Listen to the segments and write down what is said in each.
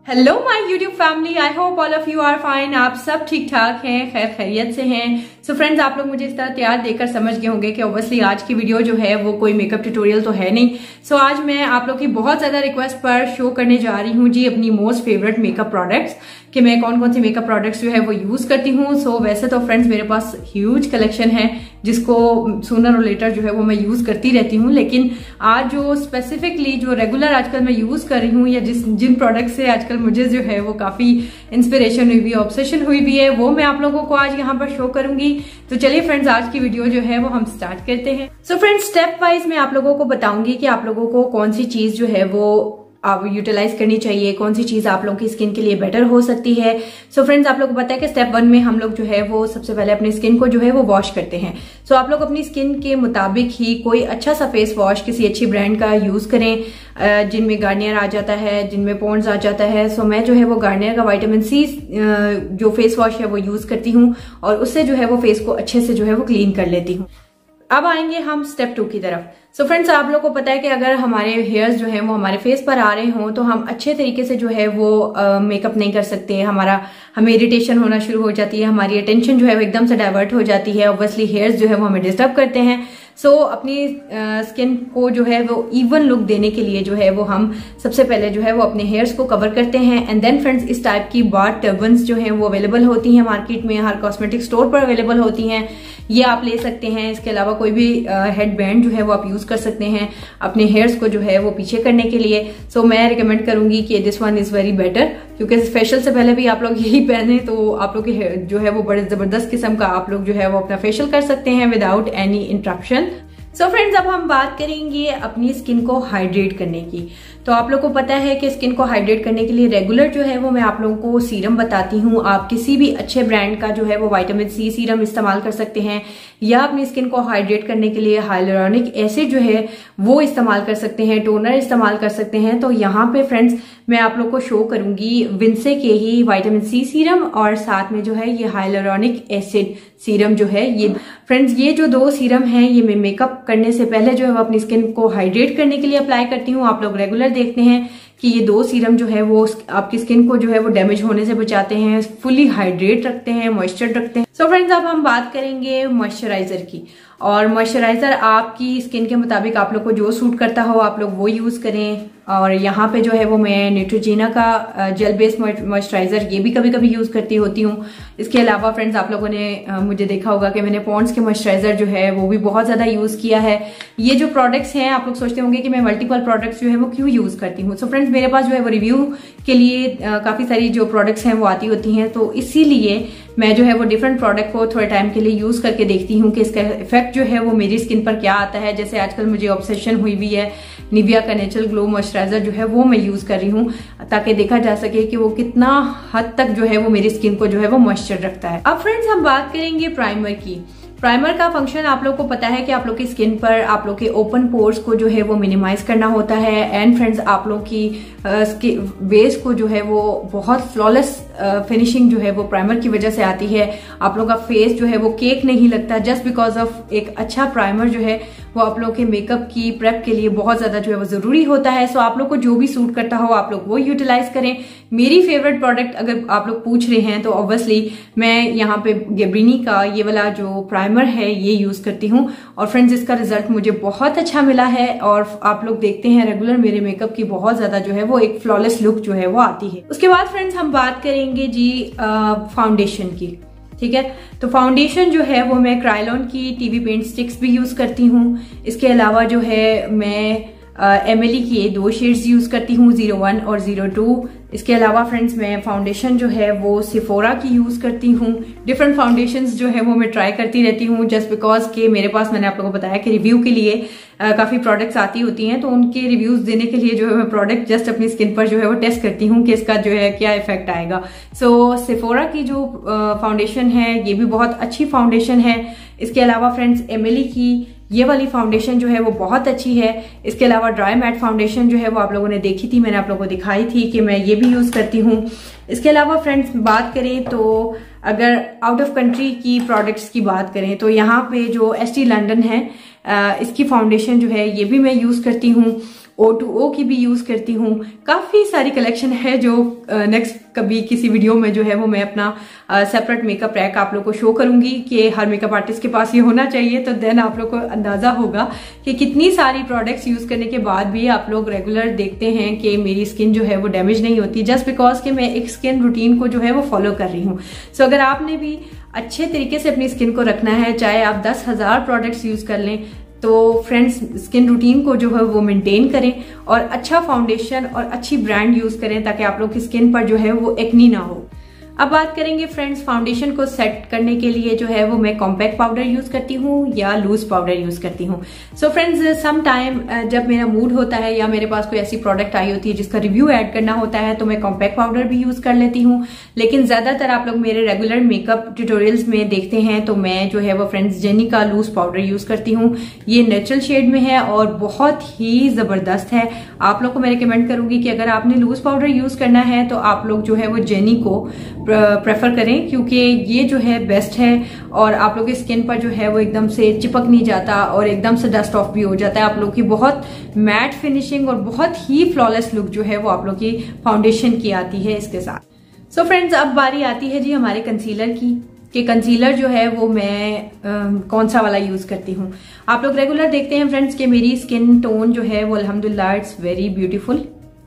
Hello my YouTube family, I hope all of you are fine. आप सब ठीक ठाक हैं, खैर खैरियत से हैं। सो फ्रेंड्स, आप लोग मुझे इस तरह तैयार देखकर समझ गए होंगे कि ऑब्वियसली आज की वीडियो जो है वो कोई मेकअप ट्यूटोरियल तो है नहीं। सो आज मैं आप लोग की बहुत ज्यादा रिक्वेस्ट पर शो करने जा रही हूँ जी अपनी मोस्ट फेवरेट मेकअप प्रोडक्ट्स, कि मैं कौन कौन से मेकअप प्रोडक्ट्स जो है वो यूज करती हूँ। सो वैसे तो फ्रेंड्स मेरे पास ह्यूज कलेक्शन है जिसको सूनर और लेटर जो है वो मैं यूज करती रहती हूँ, लेकिन आज जो स्पेसिफिकली जो रेगुलर आजकल मैं यूज कर रही हूँ या जिन प्रोडक्ट से आजकल मुझे जो है वो काफी इंस्पिरेशन हुई भी, ऑब्सेशन हुई भी है, वो मैं आप लोगों को आज यहाँ पर शो करूंगी। तो चलिए फ्रेंड्स, आज की वीडियो जो है वो हम स्टार्ट करते हैं। सो फ्रेंड्स, स्टेप वाइज मैं आप लोगों को बताऊंगी कि आप लोगों को कौन सी चीज जो है वो आप यूटिलाइज करनी चाहिए, कौन सी चीज आप लोगों की स्किन के लिए बेटर हो सकती है। सो फ्रेंड्स, आप लोगों को पता है कि स्टेप 1 में हम लोग जो है वो सबसे पहले अपनी स्किन को जो है वो वॉश करते हैं। सो आप लोग अपनी स्किन के मुताबिक ही कोई अच्छा सा फेस वॉश किसी अच्छी ब्रांड का यूज करें, जिनमें गार्नियर आ जाता है, जिनमें पॉन्ड्स आ जाता है। सो मैं जो है वो गार्नियर का विटामिन सी जो फेस वॉश है वो यूज करती हूँ और उससे जो है वो फेस को अच्छे से जो है वो क्लीन कर लेती हूँ। अब आएंगे हम स्टेप 2 की तरफ। सो फ्रेंड्स, आप लोगों को पता है कि अगर हमारे हेयर्स जो है वो हमारे फेस पर आ रहे हों तो हम अच्छे तरीके से जो है वो मेकअप नहीं कर सकते। हमें इरिटेशन होना शुरू हो जाती है, हमारी अटेंशन जो है वो एकदम से डाइवर्ट हो जाती है। ऑब्वियसली हेयर्स जो है वो हमें डिस्टर्ब करते हैं। सो अपनी स्किन को जो है वो इवन लुक देने के लिए जो है वो हम सबसे पहले जो है वो अपने हेयर्स को कवर करते हैं। एंड देन फ्रेंड्स, इस टाइप की बाथ टर्बन्स जो है वो अवेलेबल होती हैं मार्केट में, हर कॉस्मेटिक स्टोर पर अवेलेबल होती हैं, ये आप ले सकते हैं। इसके अलावा कोई भी हेड बैंड जो है वो आप यूज कर सकते हैं अपने हेयर्स को जो है वो पीछे करने के लिए। सो मैं रिकमेंड करूंगी कि this one is very better, क्योंकि फेशियल से पहले भी आप लोग यही पहने तो आप लोग के जो है वो बड़े जबरदस्त किस्म का आप लोग जो है वो अपना फेशियल कर सकते हैं without any interruption. So friends, अब हम बात करेंगे अपनी स्किन को हाइड्रेट करने की। तो आप लोगों को पता है कि स्किन को हाइड्रेट करने के लिए रेगुलर जो है वो मैं आप लोगों को सीरम बताती हूँ। आप किसी भी अच्छे ब्रांड का जो है वो विटामिन सी सीरम इस्तेमाल कर सकते हैं, या अपनी स्किन को हाइड्रेट करने के लिए हाइलुरोनिक एसिड जो है वो इस्तेमाल कर सकते हैं, टोनर इस्तेमाल कर सकते हैं। तो यहाँ पे फ्रेंड्स मैं आप लोग को शो करूंगी विंसे के ही विटामिन सी सीरम और साथ में जो है ये हाइलुरोनिक एसिड सीरम जो है। ये फ्रेंड्स, ये जो 2 सीरम हैं ये मैं मेकअप करने से पहले जो है वो अपनी स्किन को हाइड्रेट करने के लिए अप्लाई करती हूँ। आप लोग रेगुलर देखते हैं कि ये 2 सीरम जो है वो आपकी स्किन को जो है वो डैमेज होने से बचाते हैं, फुली हाइड्रेट रखते हैं, मॉइस्चर रखते हैं। सो फ्रेंड्स, अब हम बात करेंगे मॉइस्चराइजर की। और मॉइस्चराइजर आपकी स्किन के मुताबिक आप लोग को जो सूट करता हो आप लोग वो यूज करें। और यहाँ पे जो है वो मैं न्यूट्रोजीना का जेल बेस्ड मॉइस्चराइजर ये भी कभी कभी यूज करती होती हूँ। इसके अलावा फ्रेंड्स, आप लोगों ने मुझे देखा होगा कि मैंने पॉन्ड्स के मॉइस्चराइजर जो है वो भी बहुत ज्यादा यूज किया है। ये जो प्रोडक्ट्स हैं, आप लोग सोचते होंगे कि मैं मल्टीपल प्रोडक्ट्स जो है वो क्यों यूज करती हूँ। सो फ्रेंड्स, मेरे पास जो है वो रिव्यू के लिए काफी सारी जो प्रोडक्ट्स हैं वो आती होती हैं, तो इसीलिए मैं जो है वो डिफरेंट प्रोडक्ट को थोड़े टाइम के लिए यूज करके देखती हूँ कि इसका इफेक्ट जो है वो मेरी स्किन पर क्या आता है। जैसे आजकल मुझे ऑब्सेशन हुई भी है, निविया का नेचुरल ग्लो मॉइस्चराइजर जो है वो मैं यूज कर रही हूँ, ताकि देखा जा सके कि वो कितना हद तक जो है वो मेरी स्किन को जो है वो मॉइस्चर रखता है। अब फ्रेंड्स, हम बात करेंगे प्राइमर की। प्राइमर का फंक्शन आप लोग को पता है कि आप लोग की स्किन पर आप लोग के ओपन पोर्स को जो है वो मिनिमाइज करना होता है। एंड फ्रेंड्स, आप लोग की बेस को जो है वो बहुत फ्लॉलेस फिनिशिंग जो है वो प्राइमर की वजह से आती है। आप लोग का फेस जो है वो केक नहीं लगता जस्ट बिकॉज ऑफ एक अच्छा प्राइमर जो है वो आप लोग के मेकअप की प्रेप के लिए बहुत ज्यादा जो है वो जरूरी होता है। सो आप लोग को जो भी सूट करता हो आप लोग वो यूटिलाइज करें। मेरी फेवरेट प्रोडक्ट अगर आप लोग पूछ रहे हैं तो ऑब्वियसली मैं यहाँ पे गैब्रिनी का ये वाला जो प्राइमर है ये यूज करती हूँ। और फ्रेंड्स, इसका रिजल्ट मुझे बहुत अच्छा मिला है और आप लोग देखते हैं रेगुलर मेरे मेकअप की बहुत ज्यादा जो है वो एक फ्लॉलेस लुक जो है वो आती है। उसके बाद फ्रेंड्स, हम बात करेंगे जी फाउंडेशन की। ठीक है, तो फाउंडेशन जो है वो मैं क्रायलॉन की टीवी पेंट स्टिक्स भी यूज करती हूँ। इसके अलावा जो है मैं एमिली की 2 शेड्स यूज करती हूँ, 01 और 02। इसके अलावा फ्रेंड्स, मैं फाउंडेशन जो है वो सिफोरा की यूज करती हूँ। डिफरेंट फाउंडेशंस जो है वो मैं ट्राई करती रहती हूँ जस्ट बिकॉज के मेरे पास, मैंने आप लोगों को बताया कि रिव्यू के लिए काफी प्रोडक्ट्स आती होती हैं, तो उनके रिव्यूज देने के लिए जो है मैं प्रोडक्ट जस्ट अपनी स्किन पर जो है वो टेस्ट करती हूँ कि इसका जो है क्या इफेक्ट आएगा। सो सिफोरा की जो फाउंडेशन है ये भी बहुत अच्छी फाउंडेशन है। इसके अलावा फ्रेंड्स, एमिली की ये वाली फाउंडेशन जो है वो बहुत अच्छी है। इसके अलावा ड्राई मैट फाउंडेशन जो है वो आप लोगों ने देखी थी, मैंने आप लोगों को दिखाई थी कि मैं ये भी यूज करती हूँ। इसके अलावा फ्रेंड्स, बात करें तो अगर आउट ऑफ कंट्री की प्रोडक्ट्स की बात करें तो यहाँ पे जो एसटी लंदन है इसकी फाउंडेशन जो है ये भी मैं यूज करती हूँ। O2O की भी यूज करती हूँ। काफी सारी कलेक्शन है जो नेक्स्ट कभी किसी वीडियो में जो है वो मैं अपना सेपरेट मेकअप रैक आप लोग को शो करूंगी कि हर मेकअप आर्टिस्ट के पास ये होना चाहिए। तो देन आप लोग को अंदाजा होगा कि कितनी सारी प्रोडक्ट्स यूज करने के बाद भी आप लोग रेगुलर देखते हैं कि मेरी स्किन जो है वो डैमेज नहीं होती, जस्ट बिकॉज कि मैं एक स्किन रूटीन को जो है वो फॉलो कर रही हूँ। सो अगर आपने भी अच्छे तरीके से अपनी स्किन को रखना है, चाहे आप 10,000 प्रोडक्ट्स यूज कर लें, तो फ्रेंड्स स्किन रूटीन को जो है वो मेंटेन करें और अच्छा फाउंडेशन और अच्छी ब्रांड यूज करें ताकि आप लोग की स्किन पर जो है वो एक्नी ना हो। अब बात करेंगे फ्रेंड्स फाउंडेशन को सेट करने के लिए जो है वो मैं कॉम्पैक्ट पाउडर यूज करती हूँ या लूज पाउडर यूज करती हूँ। सो फ्रेंड्स सम टाइम जब मेरा मूड होता है या मेरे पास कोई ऐसी प्रोडक्ट आई होती है जिसका रिव्यू ऐड करना होता है तो मैं कॉम्पैक्ट पाउडर भी यूज कर लेती हूँ। लेकिन ज्यादातर आप लोग मेरे रेगुलर मेकअप ट्यूटोरियल्स में देखते हैं तो मैं जो है वो फ्रेंड्स जेनी का लूज पाउडर यूज करती हूँ। ये नेचुरल शेड में है और बहुत ही जबरदस्त है। आप लोग को मैं रिकमेंड करूंगी कि अगर आपने लूज पाउडर यूज करना है तो आप लोग जो है वो जेनी को प्रेफर करें, क्योंकि ये जो है बेस्ट है और आप लोग की स्किन पर जो है वो एकदम से चिपक नहीं जाता और एकदम से डस्ट ऑफ भी हो जाता है। आप लोग की बहुत मैट फिनिशिंग और बहुत ही फ्लॉलेस लुक जो है वो आप लोग की फाउंडेशन की आती है इसके साथ। सो फ्रेंड्स अब बारी आती है जी हमारे कंसीलर की कि कंसीलर जो है वो मैं कौन सा वाला यूज करती हूँ। आप लोग रेगुलर देखते हैं फ्रेंड्स कि मेरी स्किन टोन जो है वो अल्हम्दुलिल्लाह इट्स वेरी ब्यूटीफुल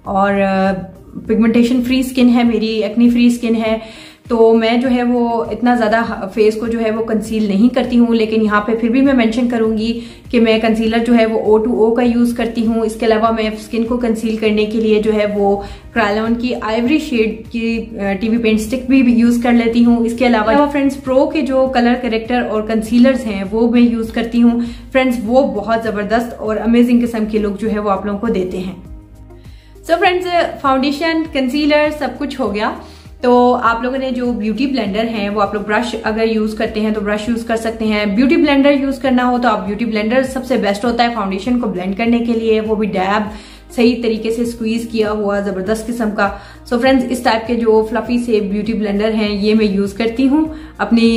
और पिगमेंटेशन फ्री स्किन है मेरी, एक्नी फ्री स्किन है। तो मैं जो है वो इतना ज्यादा फेस को जो है वो कंसील नहीं करती हूँ, लेकिन यहाँ पे फिर भी मैं मेंशन करूंगी कि मैं कंसीलर जो है वो O2O का यूज करती हूँ। इसके अलावा मैं स्किन को कंसील करने के लिए जो है वो क्रायोन की आइवरी शेड की टीवी पेंट स्टिक भी यूज कर लेती हूँ। इसके अलावा फ्रेंड्स प्रो के जो कलर करेक्टर और कंसीलर्स हैं वो मैं यूज करती हूँ। फ्रेंड्स वो बहुत जबरदस्त और अमेजिंग किस्म के लुक जो है वो आप लोगों को देते हैं। सो फ्रेंड्स फाउंडेशन कंसीलर सब कुछ हो गया। तो आप लोगों ने जो ब्यूटी ब्लेंडर है वो आप लोग ब्रश अगर यूज करते हैं तो ब्रश यूज कर सकते हैं। ब्यूटी ब्लेंडर यूज करना हो तो आप ब्यूटी ब्लेंडर सबसे बेस्ट होता है फाउंडेशन को ब्लेंड करने के लिए, वो भी डैब सही तरीके से स्क्वीज किया हुआ जबरदस्त किस्म का। सो फ्रेंड्स इस टाइप के जो फ्लफी से ब्यूटी ब्लेंडर हैं ये मैं यूज करती हूँ अपनी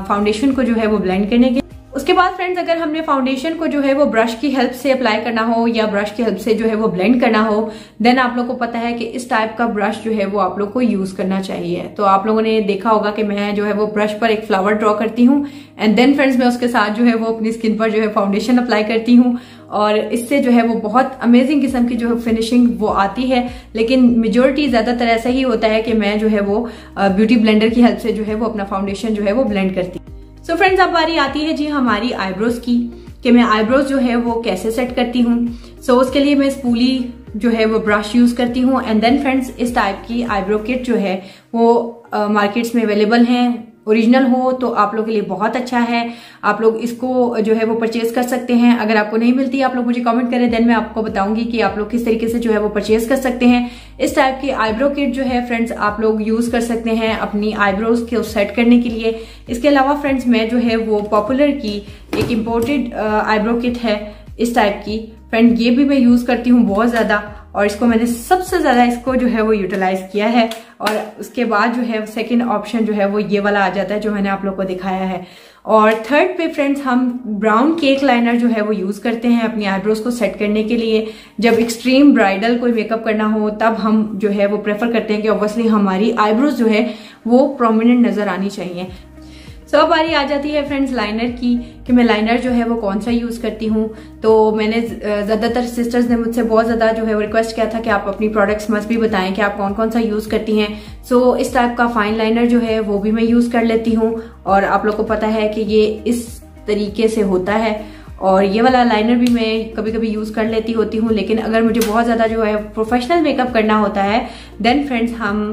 फाउंडेशन को जो है वो ब्लेंड करने के। उसके बाद फ्रेंड्स अगर हमने फाउंडेशन को जो है वो ब्रश की हेल्प से अप्लाई करना हो या ब्रश की हेल्प से जो है वो ब्लेंड करना हो, देन आप लोग को पता है कि इस टाइप का ब्रश जो है वो आप लोग को यूज करना चाहिए। तो आप लोगों ने देखा होगा कि मैं जो है वो ब्रश पर एक फ्लावर ड्रॉ करती हूँ एंड देन फ्रेंड्स मैं उसके साथ जो है वो अपनी स्किन पर जो है फाउंडेशन अप्लाई करती हूँ और इससे जो है वो बहुत अमेजिंग किस्म की जो है फिनिशिंग वो आती है। लेकिन मेजोरिटी ज्यादातर ऐसा ही होता है कि मैं जो है वो ब्यूटी ब्लेंडर की हेल्प से जो है वो अपना फाउंडेशन जो है वो ब्लेंड करती हूँ। सो फ्रेंड्स अब बारी आती है जी हमारी आईब्रोज की कि मैं आईब्रोज जो है वो कैसे सेट करती हूँ। सो उसके लिए मैं स्पूली जो है वो ब्रश यूज करती हूँ एंड देन फ्रेंड्स इस टाइप की आईब्रो किट जो है वो मार्केट्स में अवेलेबल हैं। ओरिजिनल हो तो आप लोग के लिए बहुत अच्छा है, आप लोग इसको जो है वो परचेज कर सकते हैं। अगर आपको नहीं मिलती आप लोग मुझे कमेंट करें, देन मैं आपको बताऊंगी कि आप लोग किस तरीके से जो है वो परचेज कर सकते हैं। इस टाइप की आईब्रो किट जो है फ्रेंड्स आप लोग यूज कर सकते हैं अपनी आईब्रोज को सेट करने के लिए। इसके अलावा फ्रेंड्स मैं जो है वो पॉपुलर की एक इम्पोर्टेड आईब्रो किट है इस टाइप की, फ्रेंड ये भी मैं यूज करती हूँ बहुत ज्यादा और इसको मैंने सबसे ज्यादा इसको जो है वो यूटिलाइज किया है। और उसके बाद जो है सेकंड ऑप्शन जो है वो ये वाला आ जाता है जो मैंने आप लोग को दिखाया है। और थर्ड पे फ्रेंड्स हम ब्राउन केक लाइनर जो है वो यूज करते हैं अपनी आईब्रोज को सेट करने के लिए। जब एक्सट्रीम ब्राइडल कोई मेकअप करना हो तब हम जो है वो प्रेफर करते हैं कि ऑब्वियसली हमारी आईब्रोज जो है वो प्रोमिनेंट नजर आनी चाहिए। सो अब बारी आ जाती है फ्रेंड्स लाइनर की कि मैं लाइनर जो है वो कौन सा यूज करती हूँ। तो मैंने ज्यादातर सिस्टर्स ने मुझसे बहुत ज्यादा जो है वो रिक्वेस्ट किया था कि आप अपनी प्रोडक्ट्स मस्ट भी बताएं कि आप कौन कौन सा यूज करती हैं। सो इस टाइप का फाइन लाइनर जो है वो भी मैं यूज कर लेती हूँ और आप लोग को पता है कि ये इस तरीके से होता है। और ये वाला लाइनर भी मैं कभी कभी यूज कर लेती होती हूँ, लेकिन अगर मुझे बहुत ज्यादा जो है प्रोफेशनल मेकअप करना होता है देन फ्रेंड्स हम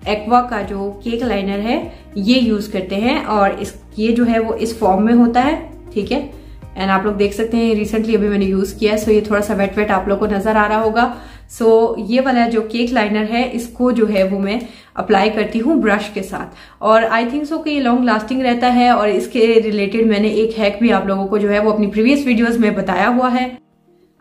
एक्वा का जो केक लाइनर है ये यूज करते हैं और ये जो है वो इस फॉर्म में होता है, ठीक है। एंड आप लोग देख सकते हैं रिसेंटली अभी मैंने यूज किया है, सो ये थोड़ा सा वेट वेट आप लोग को नजर आ रहा होगा। सो ये वाला जो केक लाइनर है इसको जो है वो मैं अप्लाई करती हूँ ब्रश के साथ और आई थिंक सो कि ये लॉन्ग लास्टिंग रहता है। और इसके रिलेटेड मैंने एक हैक भी आप लोगों को जो है वो अपनी प्रीवियस वीडियोस में बताया हुआ है।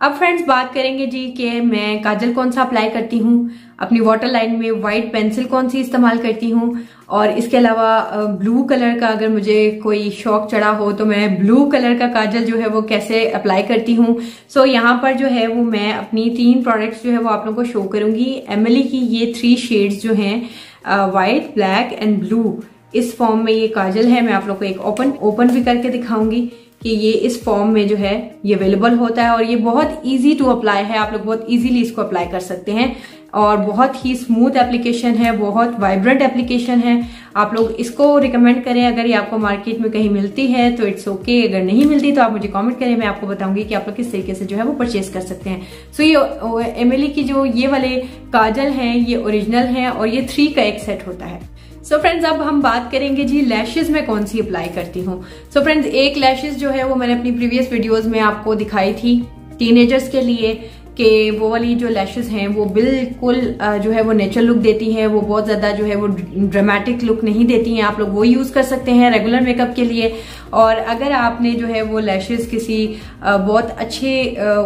अब फ्रेंड्स बात करेंगे जी कि मैं काजल कौन सा अप्लाई करती हूँ, अपनी वाटर लाइन में व्हाइट पेंसिल कौन सी इस्तेमाल करती हूँ, और इसके अलावा ब्लू कलर का अगर मुझे कोई शौक चढ़ा हो तो मैं ब्लू कलर का काजल जो है वो कैसे अप्लाई करती हूँ। सो यहाँ पर जो है वो मैं अपनी 3 प्रोडक्ट्स जो है वो आप लोगों को शो करूंगी। एमिली की ये 3 शेड्स जो हैं व्हाइट, ब्लैक एंड ब्लू, इस फॉर्म में ये काजल है। मैं आप लोग को एक ओपन भी करके दिखाऊंगी कि ये इस फॉर्म में जो है ये अवेलेबल होता है और ये बहुत इजी टू अप्लाई है। आप लोग बहुत इजीली इसको अप्लाई कर सकते हैं और बहुत ही स्मूथ एप्लीकेशन है, बहुत वाइब्रेंट एप्लीकेशन है। आप लोग इसको रिकमेंड करें। अगर ये आपको मार्केट में कहीं मिलती है तो इट्स ओके, अगर नहीं मिलती तो आप मुझे कमेंट करें, मैं आपको बताऊंगी कि आप लोग किस तरीके से जो है वो परचेज कर सकते हैं। सो ये एमिली की जो ये वाले काजल हैं ये ओरिजिनल हैं और ये 3 का एक सेट होता है। सो फ्रेंड्स अब हम बात करेंगे जी लैशेज में कौन सी अप्लाई करती हूँ। सो फ्रेंड्स एक लैशेज जो है वो मैंने अपनी प्रीवियस वीडियोस में आपको दिखाई थी टीनेजर्स के लिए कि वो वाली जो लैशेज हैं वो बिल्कुल जो है वो नेचुरल लुक देती हैं, वो बहुत ज्यादा जो है वो ड्रामेटिक लुक नहीं देती हैं। आप लोग वो यूज कर सकते हैं रेगुलर मेकअप के लिए। और अगर आपने जो है वो लैशेज किसी बहुत अच्छे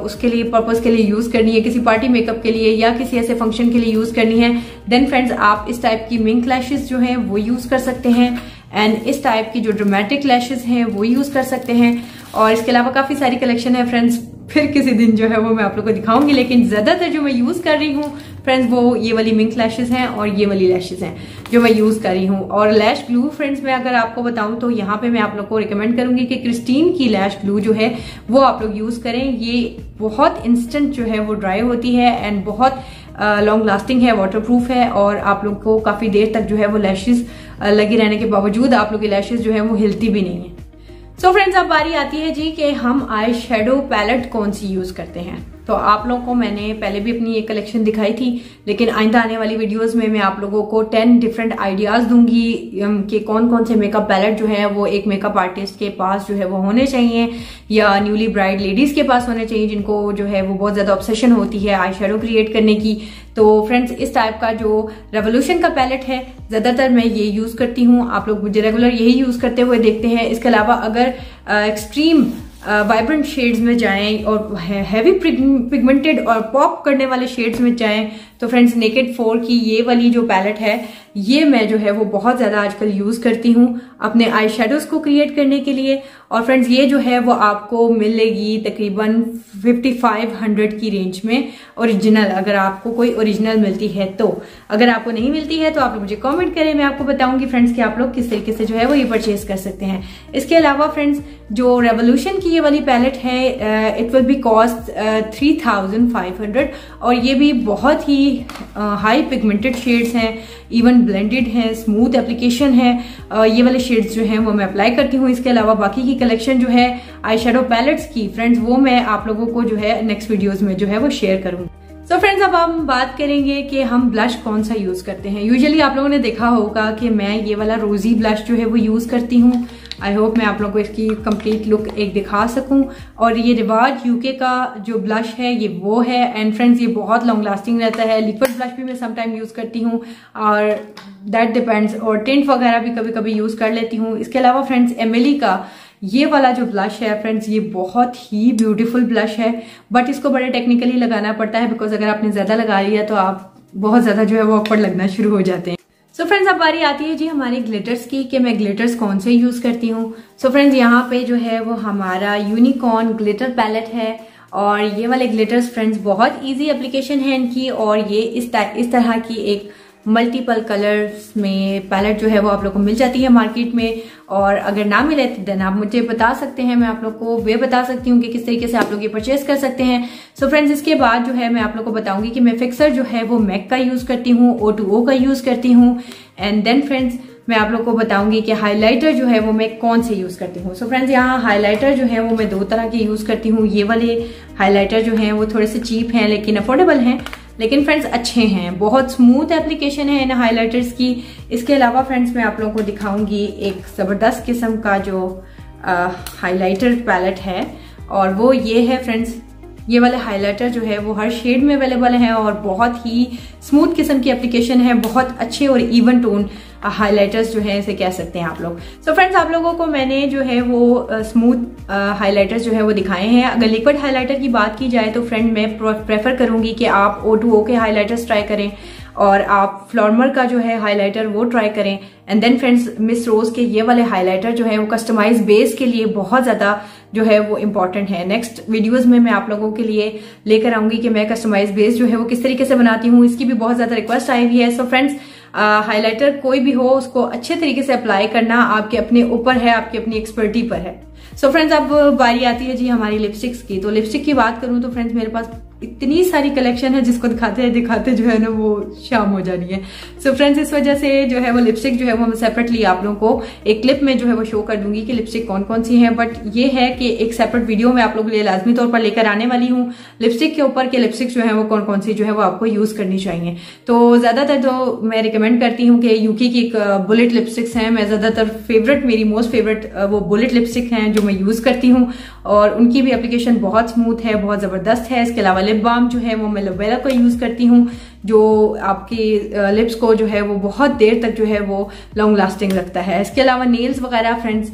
उसके लिए पर्पस के लिए यूज करनी है, किसी पार्टी मेकअप के लिए या किसी ऐसे फंक्शन के लिए यूज करनी है, देन फ्रेंड्स आप इस टाइप की मिंक लैशेज जो है वो यूज कर सकते हैं। एंड इस टाइप की जो ड्रामेटिक लैशेज हैं वो यूज कर सकते हैं। और इसके अलावा काफी सारी कलेक्शन है फ्रेंड्स, फिर किसी दिन जो है वो मैं आप लोग को दिखाऊंगी। लेकिन ज्यादातर जो मैं यूज कर रही हूँ फ्रेंड्स वो ये वाली मिंक लैशेज हैं और ये वाली लैशेज हैं जो मैं यूज कर रही हूँ। और लैश ग्लू फ्रेंड्स मैं अगर आपको बताऊं तो यहाँ पे मैं आप लोग को रिकमेंड करूंगी कि क्रिस्टीन की लैश ग्लू जो है वो आप लोग यूज करें। ये बहुत इंस्टेंट जो है वो ड्राई होती है एंड बहुत लॉन्ग लास्टिंग है, वाटरप्रूफ है और आप लोग को काफी देर तक जो है वो लैशेज लगी रहने के बावजूद आप लोग की लैशेज जो है वो हिलती भी नहीं है। सो फ्रेंड्स अब बारी आती है जी कि हम आई शेडो पैलेट कौन सी यूज करते हैं। तो आप लोगों को मैंने पहले भी अपनी एक कलेक्शन दिखाई थी, लेकिन आइंदा आने वाली वीडियोस में मैं आप लोगों को 10 डिफरेंट आइडियाज दूंगी कि कौन कौन से मेकअप पैलेट जो है वो एक मेकअप आर्टिस्ट के पास जो है वो होने चाहिए या न्यूली ब्राइड लेडीज के पास होने चाहिए जिनको जो है वो बहुत ज्यादा ऑब्सेशन होती है आई शेडो क्रिएट करने की। तो फ्रेंड्स इस टाइप का जो रेवोल्यूशन का पैलेट है ज्यादातर मैं ये यूज करती हूँ। आप लोग मुझे रेगुलर यही यूज करते हुए देखते हैं। इसके अलावा अगर एक्सट्रीम वाइब्रेंट शेड्स में जाएं और हैवी पिगमेंटेड और पॉप करने वाले शेड्स में जाएं तो फ्रेंड्स नेकेड 4 की ये वाली जो पैलेट है ये मैं जो है वो बहुत ज्यादा आजकल यूज करती हूँ अपने आई शेडोज को क्रिएट करने के लिए। और फ्रेंड्स ये जो है वो आपको मिलेगी तकरीबन 5500 की रेंज में ओरिजिनल, अगर आपको कोई ओरिजिनल मिलती है तो। अगर आपको नहीं मिलती है तो आप लोग मुझे कमेंट करें, मैं आपको बताऊंगी फ्रेंड्स कि आप लोग किस तरीके से जो है वो ये परचेज कर सकते हैं। इसके अलावा फ्रेंड्स जो रेवोल्यूशन की ये वाली पैलेट है इट विल बी कॉस्ट 3500 और ये भी बहुत ही हाई पिगमेंटेड शेड्स हैं, इवन ब्लेंडेड है, स्मूथ एप्लीकेशन है। ये वाले शेड्स जो हैं वो मैं अप्लाई करती हूँ। इसके अलावा बाकी की कलेक्शन जो है आई शेडो पैलेट्स की फ्रेंड्स वो मैं आप लोगों को जो है नेक्स्ट वीडियोस में जो है वो शेयर करूंगी। सो फ्रेंड्स अब हम बात करेंगे कि हम ब्लश कौन सा यूज करते हैं। यूजुअली आप लोगों ने देखा होगा कि मैं ये वाला रोजी ब्लश जो है वो यूज करती हूँ। आई होप मैं आप लोगों को इसकी कंप्लीट लुक एक दिखा सकूं। और ये रिवाज यूके का जो ब्लश है ये वो है एंड फ्रेंड्स ये बहुत लॉन्ग लास्टिंग रहता है। लिक्विड ब्लश भी मैं समटाइम यूज करती हूँ और दैट डिपेंड्स, और टिंट वगैरह भी कभी कभी यूज कर लेती हूँ। इसके अलावा फ्रेंड्स एमिली का ये वाला जो ब्लश है फ्रेंड्स ये बहुत ही ब्यूटीफुल ब्लश है, बट इसको बड़े टेक्निकली लगाना पड़ता है बिकॉज अगर आपने ज्यादा लगा लिया तो आप बहुत ज्यादा जो है वो ऑकवर्ड लगना शुरू हो जाते हैं। सो फ्रेंड्स अब बारी आती है जी हमारे ग्लिटर्स की कि मैं ग्लिटर्स कौन से यूज करती हूँ। सो फ्रेंड्स यहाँ पे जो है वो हमारा यूनिकॉर्न ग्लिटर पैलेट है और ये वाले ग्लिटर्स फ्रेंड्स बहुत इजी एप्लीकेशन है इनकी और ये इस तरह की एक मल्टीपल कलर्स में पैलेट जो है वो आप लोग को मिल जाती है मार्केट में। और अगर ना मिले तो देन आप मुझे बता सकते हैं, मैं आप लोग को वे बता सकती हूँ कि किस तरीके से आप लोग ये परचेस कर सकते हैं। सो फ्रेंड्स इसके बाद जो है मैं आप लोग को बताऊंगी कि मैं फिक्सर जो है वो मैक का यूज करती हूँ, O2O का यूज करती हूँ एंड देन फ्रेंड्स मैं आप लोग को बताऊंगी कि हाइलाइटर जो है वो मैं कौन से यूज करती हूँ। सो फ्रेंड्स यहाँ हाइलाइटर जो है वो मैं 2 तरह के यूज करती हूँ। ये वाले हाइलाइटर जो हैं वो थोड़े से चीप हैं लेकिन अफोर्डेबल हैं, लेकिन फ्रेंड्स अच्छे हैं, बहुत स्मूथ एप्लीकेशन है इन हाइलाइटर्स की। इसके अलावा फ्रेंड्स मैं आप लोगों को दिखाऊंगी एक जबरदस्त किस्म का जो हाइलाइटर पैलेट है और वो ये है फ्रेंड्स ये वाले हाइलाइटर जो है वो हर शेड में अवेलेबल है और बहुत ही स्मूथ किस्म की एप्लीकेशन है, बहुत अच्छे और इवन टोन हाइलाइटर्स जो है इसे कह सकते हैं आप लोग। सो फ्रेंड्स, आप लोगों को मैंने जो है वो स्मूथ हाइलाइटर्स जो है वो दिखाए हैं। अगर लिक्विड हाइलाइटर की बात की जाए तो फ्रेंड मैं प्रेफर करूंगी कि आप O2O के हाइलाइटर्स ट्राई करें और आप फ्लॉर्मर का जो है हाइलाइटर वो ट्राई करें। एंड देन फ्रेंड्स, मिस रोज के ये वाले हाइलाइटर जो है वो कस्टमाइज बेस के लिए बहुत ज्यादा जो है वो इम्पोर्टेंट है। नेक्स्ट वीडियोस में मैं आप लोगों के लिए लेकर आऊंगी कि मैं कस्टमाइज बेस जो है वो किस तरीके से बनाती हूँ, इसकी भी बहुत ज्यादा रिक्वेस्ट आई हुई है। सो फ्रेंड्स, हाइलाइटर कोई भी हो उसको अच्छे तरीके से अप्लाई करना आपके अपने ऊपर है, आपकी अपनी एक्सपर्टी पर है। सो फ्रेंड्स, अब बारी आती है जी हमारी लिपस्टिक्स की। तो लिपस्टिक की बात करूं तो फ्रेंड्स, मेरे पास इतनी सारी कलेक्शन है जिसको दिखाते जो है ना वो शाम हो जानी है। सो फ्रेंड्स, इस वजह से जो है वो लिपस्टिक जो है वो मैं सेपरेटली आप लोगों को एक क्लिप में जो है वो शो कर दूंगी कि लिपस्टिक कौन कौन सी है। बट ये है कि एक सेपरेट वीडियो में आप लोगों के लिए लाजमी तौर पर लेकर आने वाली हूँ लिपस्टिक के ऊपर के लिपस्टिक जो है वो कौन कौन सी जो है वो आपको यूज करनी चाहिए। तो ज्यादातर तो मैं रिकमेंड करती हूँ कि यूके की एक बुलेट लिपस्टिक्स हैं। मैं ज्यादातर फेवरेट, मेरी मोस्ट फेवरेट वो बुलेट लिपस्टिक हैं जो मैं यूज करती हूँ और उनकी भी एप्लीकेशन बहुत स्मूथ है, बहुत जबरदस्त है। इसके अलावा लिप बाम जो है वो मैं लवेरा का यूज करती हूँ जो आपकी लिप्स को जो है वो बहुत देर तक जो है वो लॉन्ग लास्टिंग रखता है। इसके अलावा नेल्स वगैरह फ्रेंड्स,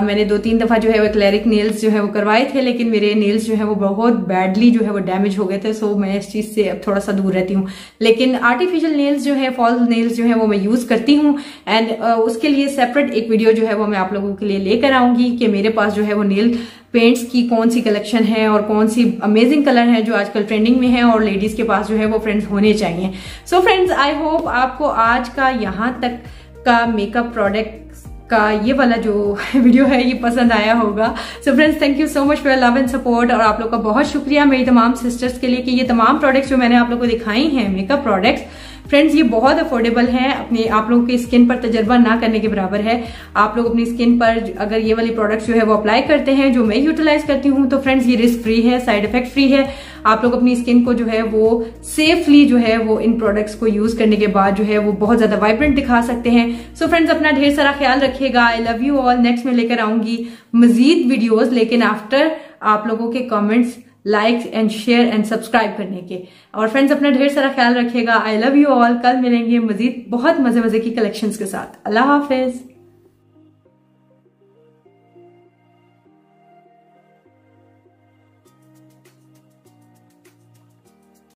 मैंने 2-3 दफा जो है वो एक्लेरिक नेल्स जो है वो करवाए थे, लेकिन मेरे नेल्स जो है वो बहुत बैडली जो है वो डैमेज हो गए थे। सो मैं इस चीज से अब थोड़ा सा दूर रहती हूँ। लेकिन आर्टिफिशियल नेल्स जो है, फॉल्स नेल्स जो है वो मैं यूज करती हूँ एंड उसके लिए सेपरेट एक वीडियो जो है वो मैं आप लोगों के लिए लेकर आऊंगी कि मेरे पास जो है वो नेल पेंट्स की कौन सी कलेक्शन है और कौन सी अमेजिंग कलर है जो आजकल ट्रेंडिंग में है और लेडीज के पास जो है वो फ्रेंड्स होने चाहिए। सो फ्रेंड्स, आई होप आपको आज का यहाँ तक का मेकअप प्रोडक्ट का ये वाला जो वीडियो है ये पसंद आया होगा। So friends, thank you so much for love and support और आप लोग का बहुत शुक्रिया मेरी तमाम सिस्टर्स के लिए कि ये तमाम प्रोडक्ट्स जो मैंने आप लोग को दिखाई हैं मेकअप प्रोडक्ट्स फ्रेंड्स ये बहुत अफोर्डेबल हैं, अपने आप लोगों की स्किन पर तजर्बा ना करने के बराबर है। आप लोग अपनी स्किन पर अगर ये वाली प्रोडक्ट्स जो है वो अप्लाई करते हैं जो मैं यूटिलाइज करती हूँ तो फ्रेंड्स ये रिस्क फ्री है, साइड इफेक्ट फ्री है। आप लोग अपनी स्किन को जो है वो सेफली जो है वो इन प्रोडक्ट्स को यूज करने के बाद जो है वो बहुत ज्यादा वाइब्रेंट दिखा सकते हैं। सो फ्रेंड्स, अपना ढेर सारा ख्याल रखिएगा। I love you all. Next में लेकर आऊंगी मजीद वीडियोस, लेकिन आफ्टर आप लोगों के comments, like and share and subscribe करने के। और फ्रेंड्स, अपना ढेर सारा ख्याल रखिएगा। I love you all. कल मिलेंगे मजीद बहुत मजे मजे की कलेक्शंस के साथ। अल्लाह हाफिज।